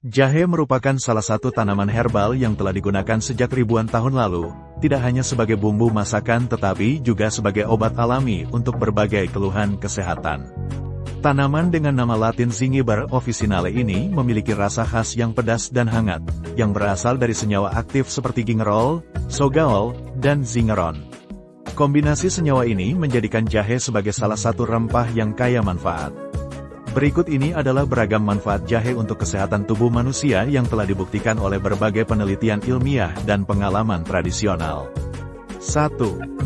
Jahe merupakan salah satu tanaman herbal yang telah digunakan sejak ribuan tahun lalu, tidak hanya sebagai bumbu masakan tetapi juga sebagai obat alami untuk berbagai keluhan kesehatan. Tanaman dengan nama latin Zingiber officinale ini memiliki rasa khas yang pedas dan hangat, yang berasal dari senyawa aktif seperti gingerol, sogaol, dan zingeron. Kombinasi senyawa ini menjadikan jahe sebagai salah satu rempah yang kaya manfaat. Berikut ini adalah beragam manfaat jahe untuk kesehatan tubuh manusia yang telah dibuktikan oleh berbagai penelitian ilmiah dan pengalaman tradisional. 1.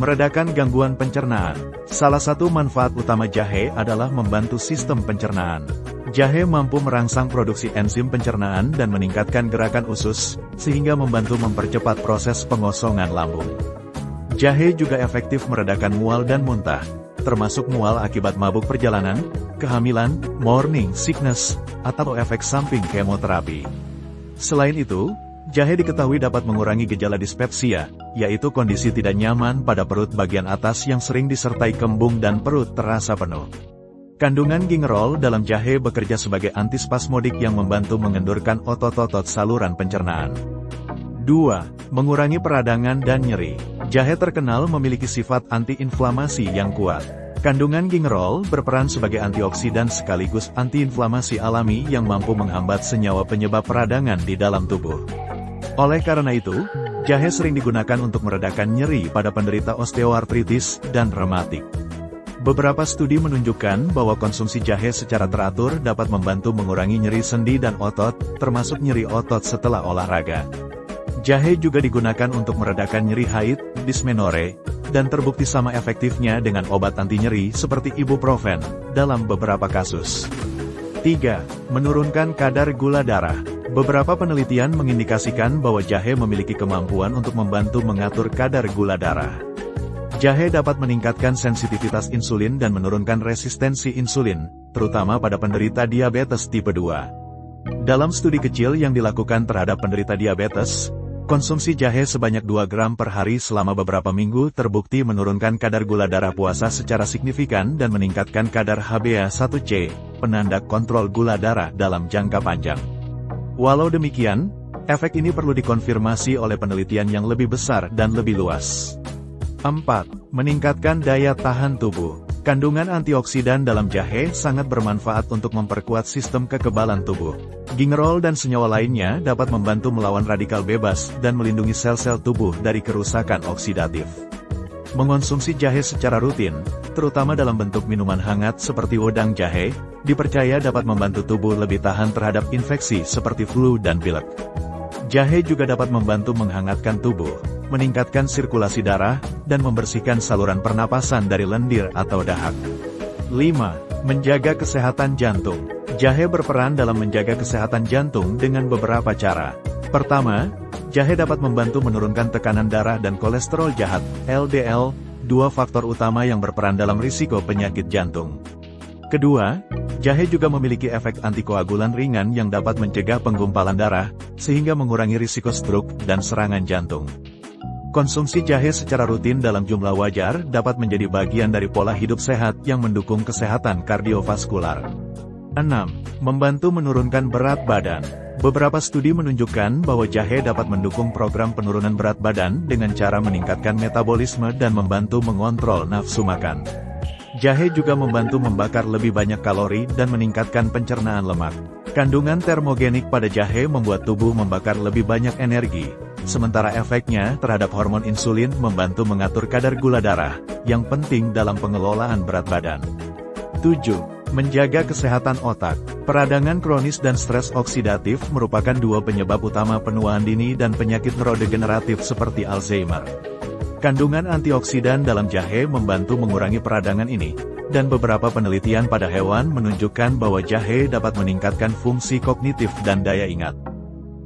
Meredakan gangguan pencernaan. Salah satu manfaat utama jahe adalah membantu sistem pencernaan. Jahe mampu merangsang produksi enzim pencernaan dan meningkatkan gerakan usus, sehingga membantu mempercepat proses pengosongan lambung. Jahe juga efektif meredakan mual dan muntah, termasuk mual akibat mabuk perjalanan, kehamilan, morning sickness, atau efek samping kemoterapi. Selain itu, jahe diketahui dapat mengurangi gejala dispepsia, yaitu kondisi tidak nyaman pada perut bagian atas yang sering disertai kembung dan perut terasa penuh. Kandungan gingerol dalam jahe bekerja sebagai antispasmodik yang membantu mengendurkan otot-otot saluran pencernaan. 2. Mengurangi peradangan dan nyeri. Jahe terkenal memiliki sifat antiinflamasi yang kuat. Kandungan gingerol berperan sebagai antioksidan sekaligus antiinflamasi alami yang mampu menghambat senyawa penyebab peradangan di dalam tubuh. Oleh karena itu, jahe sering digunakan untuk meredakan nyeri pada penderita osteoartritis dan rematik. Beberapa studi menunjukkan bahwa konsumsi jahe secara teratur dapat membantu mengurangi nyeri sendi dan otot, termasuk nyeri otot setelah olahraga. Jahe juga digunakan untuk meredakan nyeri haid, dysmenorrhea, dan terbukti sama efektifnya dengan obat anti nyeri seperti ibuprofen, dalam beberapa kasus. 3. Menurunkan kadar gula darah. Beberapa penelitian mengindikasikan bahwa jahe memiliki kemampuan untuk membantu mengatur kadar gula darah. Jahe dapat meningkatkan sensitivitas insulin dan menurunkan resistensi insulin, terutama pada penderita diabetes tipe 2. Dalam studi kecil yang dilakukan terhadap penderita diabetes, konsumsi jahe sebanyak 2 gram per hari selama beberapa minggu terbukti menurunkan kadar gula darah puasa secara signifikan dan meningkatkan kadar HbA1c, penanda kontrol gula darah dalam jangka panjang. Walau demikian, efek ini perlu dikonfirmasi oleh penelitian yang lebih besar dan lebih luas. 4. Meningkatkan daya tahan tubuh. Kandungan antioksidan dalam jahe sangat bermanfaat untuk memperkuat sistem kekebalan tubuh. Gingerol dan senyawa lainnya dapat membantu melawan radikal bebas dan melindungi sel-sel tubuh dari kerusakan oksidatif. Mengonsumsi jahe secara rutin, terutama dalam bentuk minuman hangat seperti wedang jahe, dipercaya dapat membantu tubuh lebih tahan terhadap infeksi seperti flu dan pilek. Jahe juga dapat membantu menghangatkan tubuh, meningkatkan sirkulasi darah, dan membersihkan saluran pernapasan dari lendir atau dahak. 5. Menjaga kesehatan jantung. Jahe berperan dalam menjaga kesehatan jantung dengan beberapa cara. Pertama, jahe dapat membantu menurunkan tekanan darah dan kolesterol jahat, LDL, dua faktor utama yang berperan dalam risiko penyakit jantung. Kedua, jahe juga memiliki efek antikoagulan ringan yang dapat mencegah penggumpalan darah, sehingga mengurangi risiko stroke dan serangan jantung. Konsumsi jahe secara rutin dalam jumlah wajar dapat menjadi bagian dari pola hidup sehat yang mendukung kesehatan kardiovaskular. 6. Membantu menurunkan berat badan. Beberapa studi menunjukkan bahwa jahe dapat mendukung program penurunan berat badan dengan cara meningkatkan metabolisme dan membantu mengontrol nafsu makan. Jahe juga membantu membakar lebih banyak kalori dan meningkatkan pencernaan lemak. Kandungan termogenik pada jahe membuat tubuh membakar lebih banyak energi, sementara efeknya terhadap hormon insulin membantu mengatur kadar gula darah, yang penting dalam pengelolaan berat badan. 7. Menjaga kesehatan otak. Peradangan kronis dan stres oksidatif merupakan dua penyebab utama penuaan dini dan penyakit neurodegeneratif seperti Alzheimer. Kandungan antioksidan dalam jahe membantu mengurangi peradangan ini, dan beberapa penelitian pada hewan menunjukkan bahwa jahe dapat meningkatkan fungsi kognitif dan daya ingat.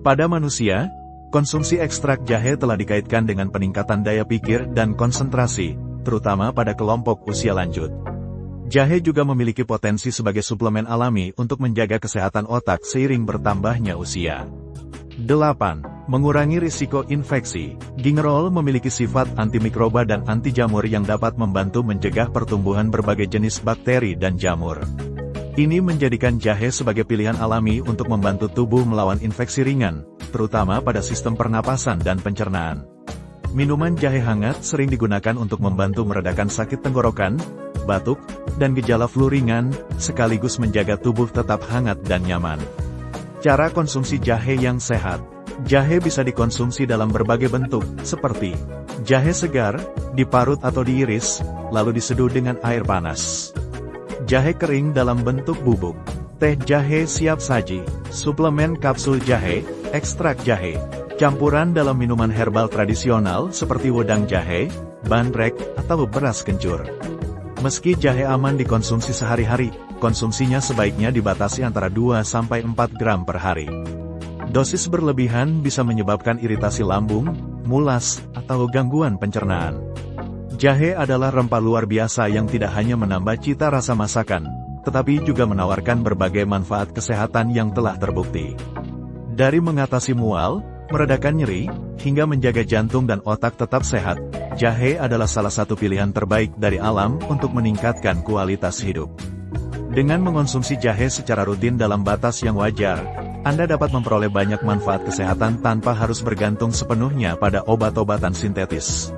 Pada manusia, konsumsi ekstrak jahe telah dikaitkan dengan peningkatan daya pikir dan konsentrasi, terutama pada kelompok usia lanjut. Jahe juga memiliki potensi sebagai suplemen alami untuk menjaga kesehatan otak seiring bertambahnya usia. 8. Mengurangi risiko infeksi. Gingerol memiliki sifat antimikroba dan anti jamur yang dapat membantu mencegah pertumbuhan berbagai jenis bakteri dan jamur. Ini menjadikan jahe sebagai pilihan alami untuk membantu tubuh melawan infeksi ringan, terutama pada sistem pernapasan dan pencernaan. Minuman jahe hangat sering digunakan untuk membantu meredakan sakit tenggorokan, batuk, dan gejala flu ringan, sekaligus menjaga tubuh tetap hangat dan nyaman. Cara konsumsi jahe yang sehat. Jahe bisa dikonsumsi dalam berbagai bentuk, seperti jahe segar, diparut atau diiris, lalu diseduh dengan air panas. Jahe kering dalam bentuk bubuk. Teh jahe siap saji, suplemen kapsul jahe, ekstrak jahe, campuran dalam minuman herbal tradisional seperti wedang jahe, bandrek, atau beras kencur. Meski jahe aman dikonsumsi sehari-hari, konsumsinya sebaiknya dibatasi antara 2-4 gram per hari. Dosis berlebihan bisa menyebabkan iritasi lambung, mulas, atau gangguan pencernaan. Jahe adalah rempah luar biasa yang tidak hanya menambah cita rasa masakan, tetapi juga menawarkan berbagai manfaat kesehatan yang telah terbukti. Dari mengatasi mual, meredakan nyeri, hingga menjaga jantung dan otak tetap sehat, jahe adalah salah satu pilihan terbaik dari alam untuk meningkatkan kualitas hidup. Dengan mengonsumsi jahe secara rutin dalam batas yang wajar, Anda dapat memperoleh banyak manfaat kesehatan tanpa harus bergantung sepenuhnya pada obat-obatan sintetis.